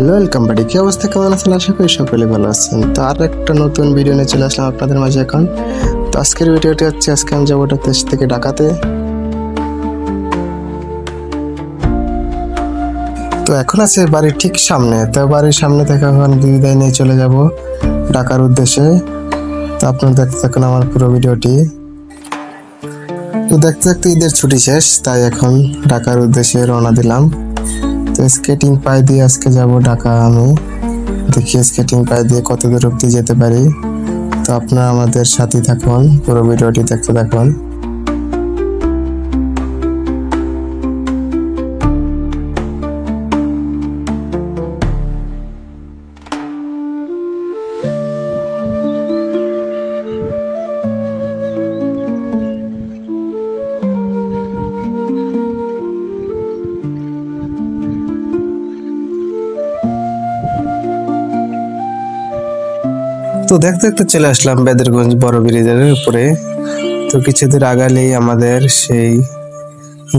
Hello welcome বাড়ি, কি অবস্থা, কেমন আছেন? আশা করি সকলে ভালো আছেন। তো আর একটা নতুন ভিডিও নিয়ে চলে আসলাম আপনাদের মাঝে এখন। তো আজকের ভিডিওটি হচ্ছে, আজকে আমি যাবো দেশ থেকে ঢাকাতে। তো এখন আছে বাড়ির ঠিক সামনে, তো বাড়ির সামনে থেকে এখন বিদায় নিয়ে চলে যাব ঢাকার উদ্দেশ্যে। তো আপনারা দেখতে থাকুন আমার পুরো ভিডিওটি। তো দেখতে দেখতে ঈদের ছুটি শেষ, তাই এখন ঢাকার উদ্দেশ্যে রওনা দিলাম। তো স্কেটিং পায়ে দিয়ে আজকে যাব ঢাকা। আমি দেখি স্কেটিং পায়ে দিয়ে কত দূর অব্দি যেতে পারি। তো আপনারা আমাদের সাথে থাকুন, পুরো ভিডিওটি দেখতে থাকুন। তো দেখতে দেখতে চলে আসলাম বেদরগঞ্জ বড় ব্রিজের উপরে। তো কিছু দূর আগালেই আমাদের সেই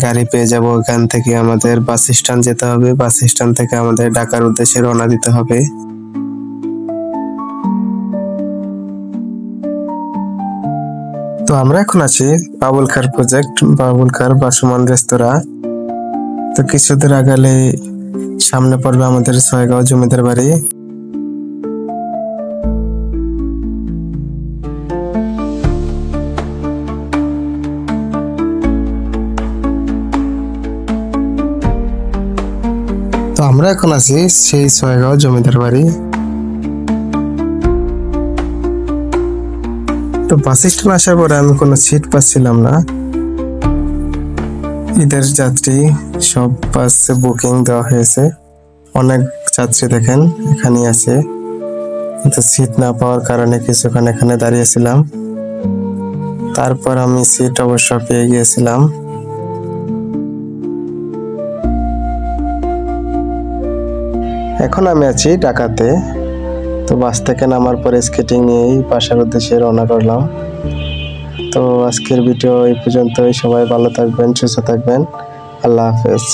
গাড়ি পেয়ে যাব। ওখান থেকে আমাদের বাস স্ট্যান্ড যেতে হবে, বাস স্ট্যান্ড থেকে আমাদের ঢাকার উদ্দেশ্যে রওনা দিতে হবে। তো আমরা এখন আছি বাবুল খার প্রজেক্ট, বাবুল খার বাসমান রেস্তোরাঁ। তো কিছু দূর আগালে সামনে পড়বে আমাদের ছয়গাঁও জমিদার বাড়ি। তো আমরা এখন আছি সেই ছয়গাঁও জমিদার বাড়ি। তো বাস স্ট্যান্ড আসার পরে আমি কোনো সিট পাচ্ছিলাম না। ঈদের যাত্রী সব বাসে বুকিং দেওয়া হয়েছে, অনেক যাত্রী দেখেন এখানে আছে। কিন্তু সিট না পাওয়ার কারণে কিছুক্ষণ এখানে দাঁড়িয়েছিলাম। তারপর আমি সিট অবশ্য পেয়ে গিয়েছিলাম। এখন আমি আছি ঢাকাতে। তো বাস থেকে নামার পরে স্কেটিং নিয়েই বাসার উদ্দেশ্যে রওনা করলাম। তো আজকের ভিডিও এই পর্যন্তই। সবাই ভালো থাকবেন, সুস্থ থাকবেন। আল্লাহ হাফেজ।